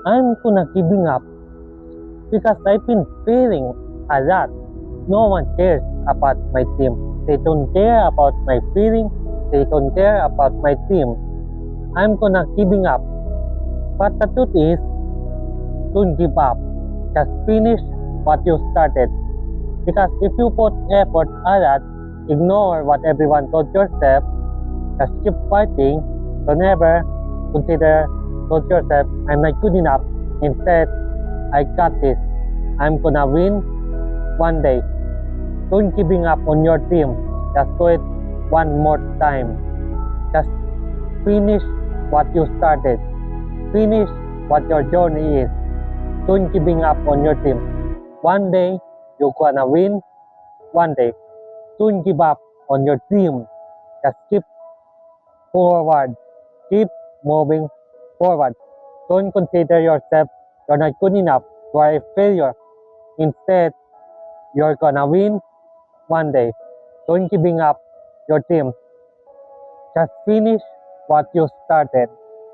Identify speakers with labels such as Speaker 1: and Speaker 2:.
Speaker 1: I'm gonna giving up because I've been failing a lot. No one cares about my team. They don't care about my feeling. They don't care about my team. I'm gonna giving up. But the truth is, don't give up. Just finish what you started. Because if you put effort a lot, ignore what everyone told yourself, just keep fighting. Don't ever consider told yourself, I'm not good enough. Instead, I got this. I'm gonna win one day. Don't giving up on your team. Just do it one more time. Just finish what you started. Finish what your journey is. Don't giving up on your team. One day, you're gonna win. One day. Don't give up on your team. Just keep forward. Keep moving forward. Don't consider yourself you're not good enough. You are a failure. Instead, you're gonna win one day. Don't giving up your team. Just finish what you started.